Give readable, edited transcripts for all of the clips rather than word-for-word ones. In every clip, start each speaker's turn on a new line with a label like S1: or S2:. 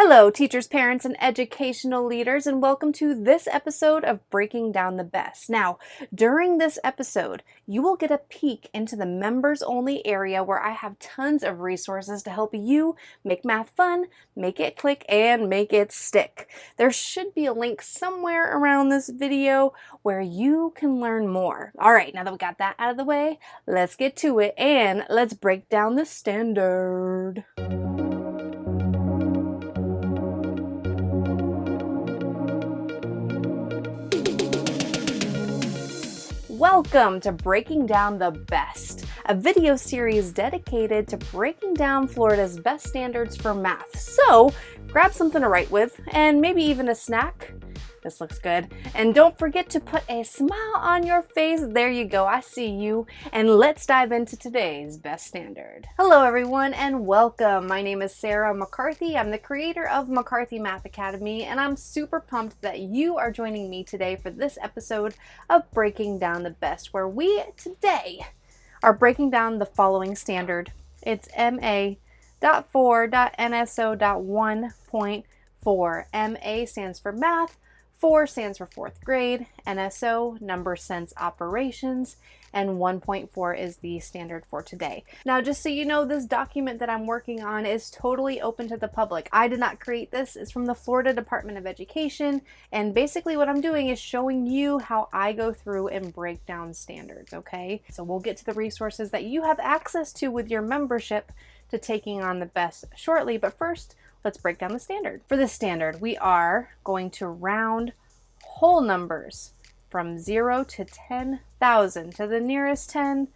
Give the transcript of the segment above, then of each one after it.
S1: Hello, teachers, parents, and educational leaders, and welcome to this episode of Breaking Down the B.E.S.T. Now, during this episode, you will get a peek into the members-only area where I have tons of resources to help you make math fun, make it click, and make it stick. There should be a link somewhere around this video where you can learn more. All right, now that we got that out of the way, let's get to it, and let's break down the standard. Welcome to Breaking Down the B.E.S.T, a video series dedicated to breaking down Florida's B.E.S.T standards for math. So grab something to write with and maybe even a snack. This looks good. And don't forget to put a smile on your face. There you go, I see you. And let's dive into today's B.E.S.T standard. Hello everyone and welcome. My name is Sarah McCarthy. I'm the creator of McCarthy Math Academy, and I'm super pumped that you are joining me today for this episode of Breaking Down the B.E.S.T, where we today are breaking down the following standard. It's MA.4.NSO.1.4. MA stands for math, 4 stands for 4th grade, NSO, number sense operations, and 1.4 is the standard for today. Now, just so you know, this document that I'm working on is totally open to the public. I did not create this. It's from the Florida Department of Education, and basically what I'm doing is showing you how I go through and break down standards, okay? So we'll get to the resources that you have access to with your membership to taking on the B.E.S.T shortly, but first, let's break down the standard. For this standard, we are going to round whole numbers from 0 to 10,000 to the nearest 10,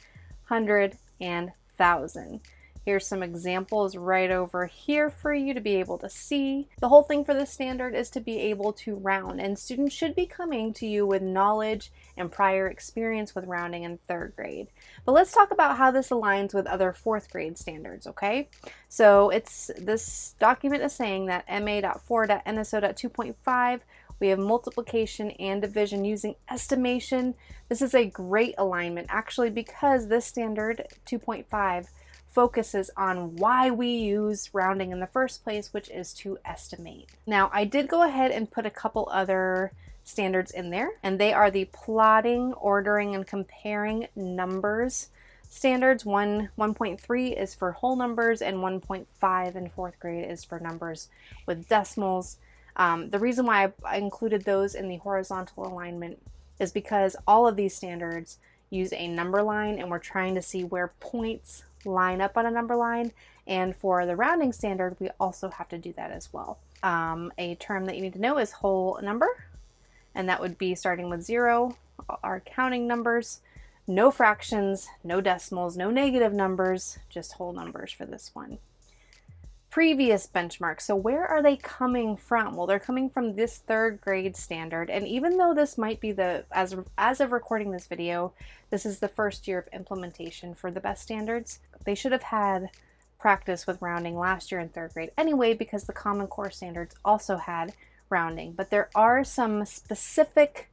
S1: 100, and 1,000. Here's some examples right over here for you to be able to see. The whole thing for this standard is to be able to round, and students should be coming to you with knowledge and prior experience with rounding in 3rd grade. But let's talk about how this aligns with other 4th grade standards, okay? So this document is saying that MA.4.NSO.2.5, we have multiplication and division using estimation. This is a great alignment actually because this standard 2.5 focuses on why we use rounding in the first place, which is to estimate. Now, I did go ahead and put a couple other standards in there, and they are the plotting, ordering, and comparing numbers standards. 1.3 is for whole numbers, and 1.5 in 4th grade is for numbers with decimals. The reason why I included those in the horizontal alignment is because all of these standards use a number line, and we're trying to see where points line up on a number line, and for the rounding standard we also have to do that as well. A term that you need to know is whole number, and that would be starting with 0, our counting numbers, no fractions, no decimals, no negative numbers, just whole numbers for this one. Previous benchmarks. So where are they coming from? Well, they're coming from this 3rd grade standard, and even though this might be as of recording this video, this is the first year of implementation for the B.E.S.T standards. They should have had practice with rounding last year in 3rd grade anyway, because the Common Core standards also had rounding. But there are some specific,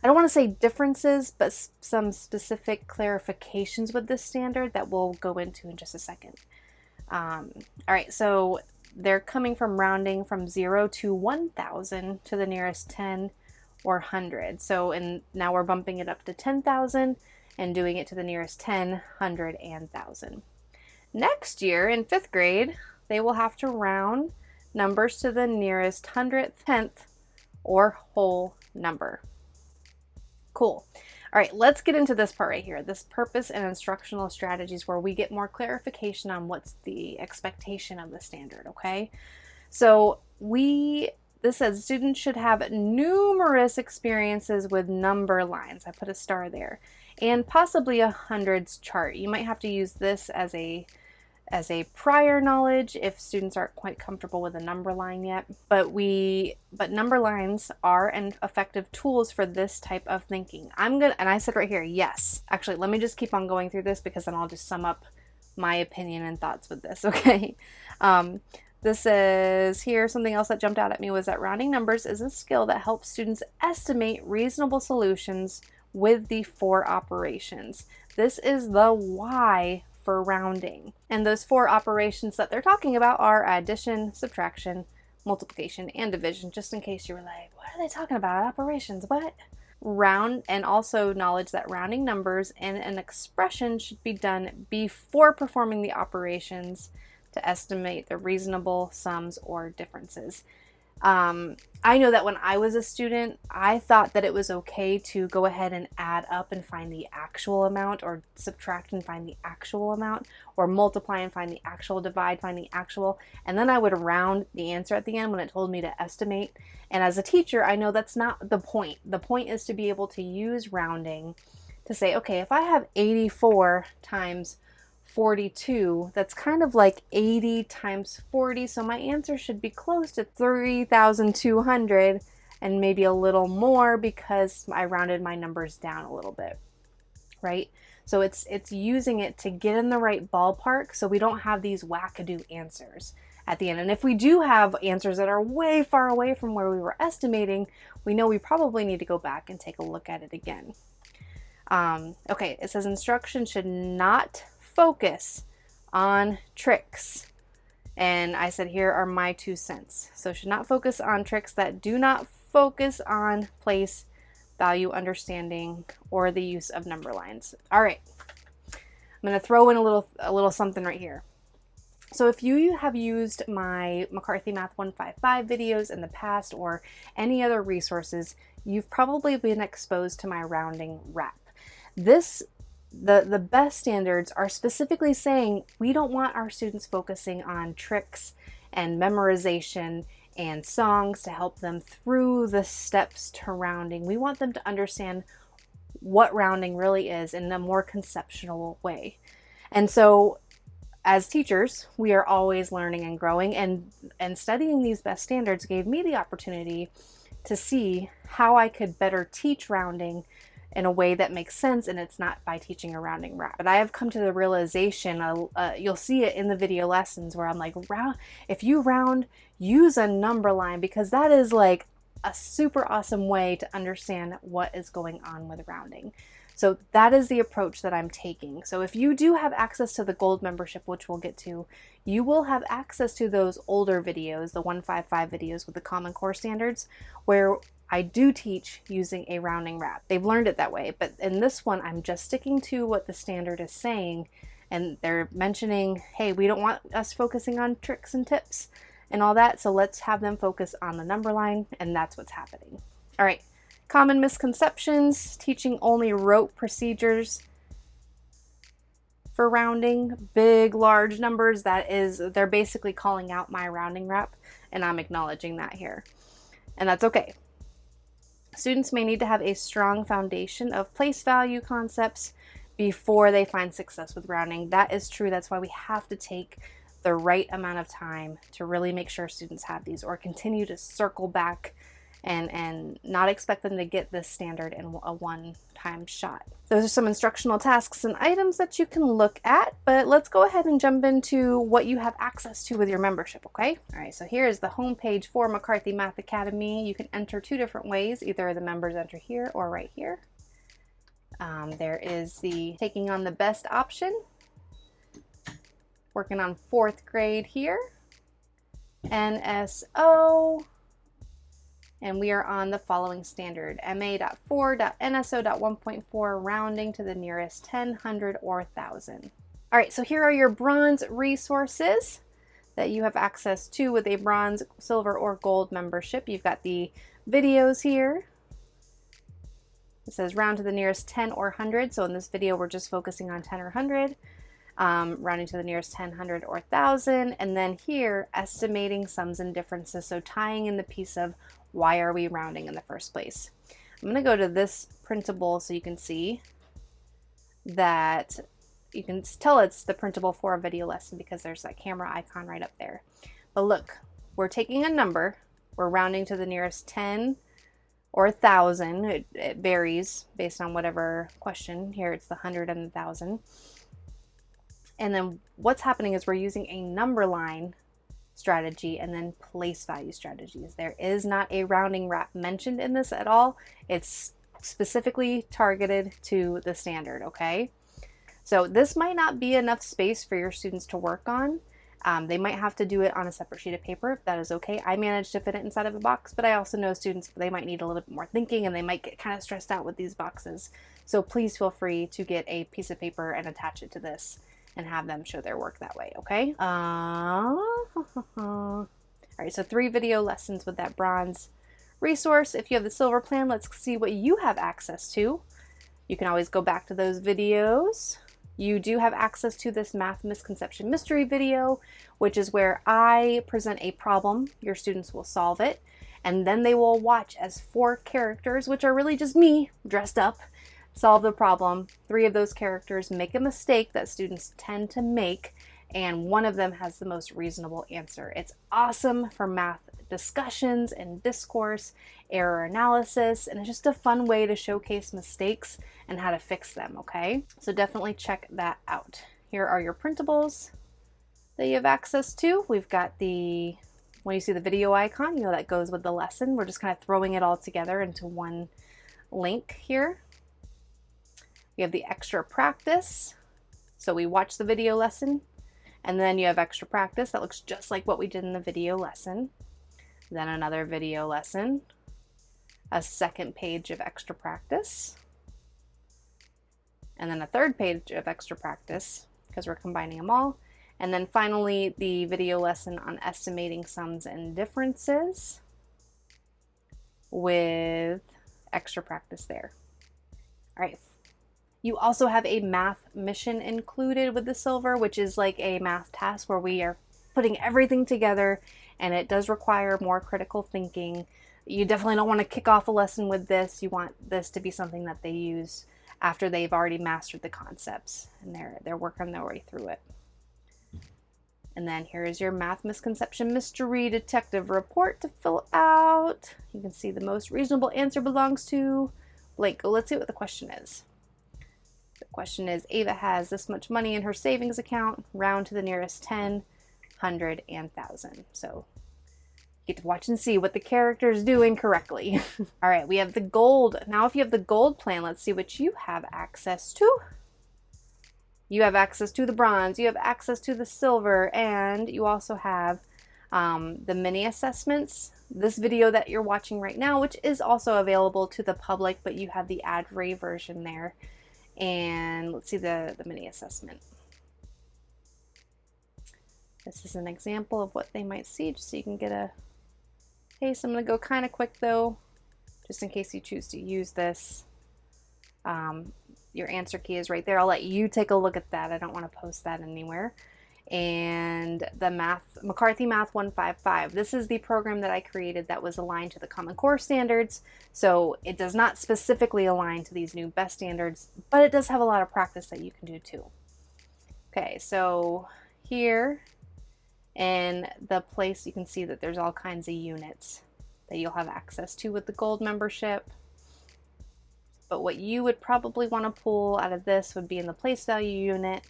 S1: I don't want to say differences, but some specific clarifications with this standard that we'll go into in just a second. All right, so they're coming from rounding from 0 to 1,000 to the nearest 10 or 100. So now we're bumping it up to 10,000 and doing it to the nearest 10, 100, and 1,000. Next year in 5th grade, they will have to round numbers to the nearest 100th, 10th, or whole number. Cool. All right, let's get into this part right here, this purpose and instructional strategies, where we get more clarification on what's the expectation of the standard, okay? So this says students should have numerous experiences with number lines. I put a star there, and possibly a hundreds chart. You might have to use this as a prior knowledge if students aren't quite comfortable with a number line yet. But number lines are an effective tools for this type of thinking. And I said right here, yes. Actually, let me just keep on going through this because then I'll just sum up my opinion and thoughts with this, okay? This says here, something else that jumped out at me was that rounding numbers is a skill that helps students estimate reasonable solutions with the 4 operations. This is the why for rounding. And those 4 operations that they're talking about are addition, subtraction, multiplication and division, just in case you were like, what are they talking about? Operations, what? Round, and also knowledge that rounding numbers and an expression should be done before performing the operations to estimate the reasonable sums or differences. I know that when I was a student, I thought that it was okay to go ahead and add up and find the actual amount, or subtract and find the actual amount, or multiply and find the actual, divide, find the actual, and then I would round the answer at the end when it told me to estimate. And as a teacher, I know that's not the point. The point is to be able to use rounding to say, okay, if I have 84 times 42, that's kind of like 80 times 40, so my answer should be close to 3,200 and maybe a little more because I rounded my numbers down a little bit, right? So it's using it to get in the right ballpark so we don't have these wackadoo answers at the end. And if we do have answers that are way far away from where we were estimating, we know we probably need to go back and take a look at it again. Okay, it says instruction should not focus on tricks. And I said, here are my 2 cents. So should not focus on tricks that do not focus on place, value, understanding, or the use of number lines. All right, I'm going to throw in a little something right here. So if you have used my McCarthy Math 155 videos in the past or any other resources, you've probably been exposed to my rounding wrap. The B.E.S.T standards are specifically saying we don't want our students focusing on tricks and memorization and songs to help them through the steps to rounding. We want them to understand what rounding really is in a more conceptual way. And so as teachers, we are always learning and growing, and studying these B.E.S.T standards gave me the opportunity to see how I could better teach rounding in a way that makes sense, and it's not by teaching a rounding wrap. But I have come to the realization, you'll see it in the video lessons where I'm like, if you round, use a number line, because that is like a super awesome way to understand what is going on with rounding. So that is the approach that I'm taking. So if you do have access to the gold membership, which we'll get to, you will have access to those older videos, the 155 videos with the Common Core standards, where I do teach using a rounding wrap. They've learned it that way, but in this one, I'm just sticking to what the standard is saying, and they're mentioning, hey, we don't want us focusing on tricks and tips and all that, so let's have them focus on the number line, and that's what's happening. All right, common misconceptions, teaching only rote procedures for rounding, big, large numbers. They're basically calling out my rounding wrap, and I'm acknowledging that here, and that's okay. Students may need to have a strong foundation of place value concepts before they find success with rounding. That is true. That's why we have to take the right amount of time to really make sure students have these, or continue to circle back and not expect them to get this standard in a one-time shot. Those are some instructional tasks and items that you can look at, but let's go ahead and jump into what you have access to with your membership, okay? All right, so here is the homepage for McCarthy Math Academy. You can enter 2 different ways. Either the members enter here or right here. There is the taking on the B.E.S.T option, working on 4th grade here, NSO, and we are on the following standard, MA.4.NSO.1.4, rounding to the nearest 10, 100, or 1,000. All right, so here are your bronze resources that you have access to with a bronze, silver, or gold membership. You've got the videos here. It says round to the nearest 10 or 100. So in this video, we're just focusing on 10 or 100. Rounding to the nearest 10, 100, or 1,000. And then here, estimating sums and differences. So tying in the piece of why are we rounding in the first place. I'm going to go to this printable so you can see that you can tell it's the printable for a video lesson because there's that camera icon right up there. But look, we're taking a number, we're rounding to the nearest 10 or 1,000. It varies based on whatever question. Here it's the 100 and the 1,000. And then what's happening is we're using a number line strategy and then place value strategies. There is not a rounding wrap mentioned in this at all. It's specifically targeted to the standard, okay? So this might not be enough space for your students to work on. They might have to do it on a separate sheet of paper. That is okay. I managed to fit it inside of a box, but I also know students, they might need a little bit more thinking and they might get kind of stressed out with these boxes. So please feel free to get a piece of paper and attach it to this and have them show their work that way, okay? All right, so 3 video lessons with that bronze resource. If you have the silver plan, let's see what you have access to. You can always go back to those videos. You do have access to this math misconception mystery video, which is where I present a problem. Your students will solve it, and then they will watch as 4 characters, which are really just me dressed up, solve the problem. 3 of those characters make a mistake that students tend to make, and one of them has the most reasonable answer. It's awesome for math discussions and discourse, error analysis, and it's just a fun way to showcase mistakes and how to fix them, okay? So definitely check that out. Here are your printables that you have access to. We've got the, when you see the video icon, you know that goes with the lesson. We're just kind of throwing it all together into one link here. We have the extra practice. So we watch the video lesson, and then you have extra practice that looks just like what we did in the video lesson. Then another video lesson, a second page of extra practice, and then a third page of extra practice because we're combining them all. And then finally, the video lesson on estimating sums and differences with extra practice there. All right. You also have a math mission included with the silver, which is like a math task where we are putting everything together, and it does require more critical thinking. You definitely don't want to kick off a lesson with this. You want this to be something that they use after they've already mastered the concepts and they're working their way through it. And then here is your math misconception mystery detective report to fill out. You can see the most reasonable answer belongs to Blake. Let's see what the question is. The question is, Ava has this much money in her savings account, round to the nearest 10, 100, and 1,000. So you get to watch and see what the character is doing correctly. All right, we have the gold. Now, if you have the gold plan, let's see what you have access to. You have access to the bronze, you have access to the silver, and you also have the mini assessments. This video that you're watching right now, which is also available to the public, but you have the ad-free version there. And let's see the mini assessment. This is an example of what they might see, just so you can get a taste. I'm going to go kind of quick though, just in case you choose to use this. Your answer key is right there. I'll let you take a look at that. I don't want to post that anywhere. And the McCarthy Math 155. This is the program that I created that was aligned to the Common Core standards. So it does not specifically align to these new B.E.S.T standards, but it does have a lot of practice that you can do too. Okay, so here in the place you can see that there's all kinds of units that you'll have access to with the gold membership. But what you would probably want to pull out of this would be in the place value unit.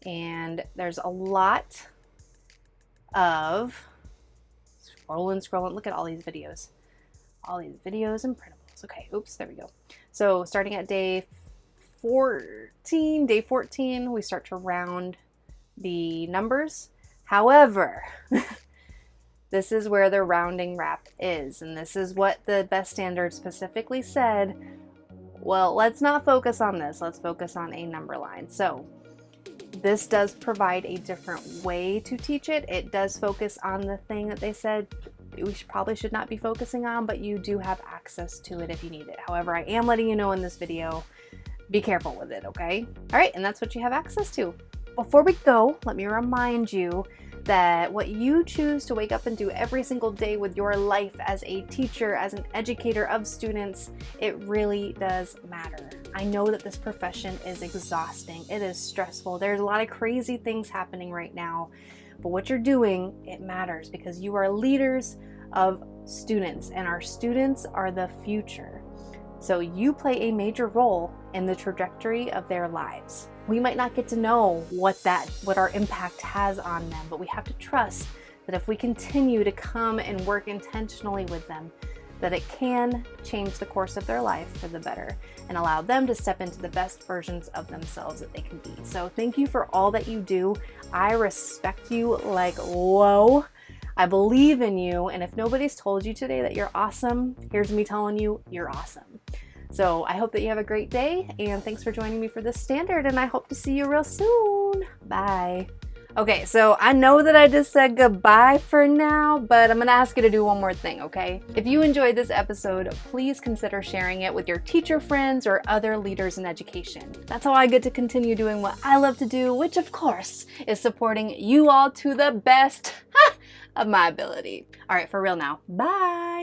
S1: And there's a lot of scrolling. Look at all these videos and printables. Okay, oops, there we go. So starting at day 14, we start to round the numbers. However, this is where the rounding wrap is, and this is what the B.E.S.T standard specifically said. Well, let's not focus on this. Let's focus on a number line. So this does provide a different way to teach it. It does focus on the thing that they said we probably should not be focusing on, but you do have access to it if you need it. However, I am letting you know in this video, be careful with it, okay? All right, and that's what you have access to. Before we go, let me remind you that what you choose to wake up and do every single day with your life as a teacher, as an educator of students, it really does matter. I know that this profession is exhausting. It is stressful. There's a lot of crazy things happening right now, but what you're doing, it matters because you are leaders of students, and our students are the future. So you play a major role in the trajectory of their lives. We might not get to know what our impact has on them, but we have to trust that if we continue to come and work intentionally with them, that it can change the course of their life for the better and allow them to step into the best versions of themselves that they can be. So thank you for all that you do. I respect you like, whoa. I believe in you, and if nobody's told you today that you're awesome, here's me telling you you're awesome. So I hope that you have a great day, and thanks for joining me for this standard, and I hope to see you real soon. Bye. Okay, so I know that I just said goodbye for now, but I'm gonna ask you to do one more thing, okay? If you enjoyed this episode, please consider sharing it with your teacher friends or other leaders in education. That's how I get to continue doing what I love to do, which of course is supporting you all to the best of my ability. All right, for real now. Bye.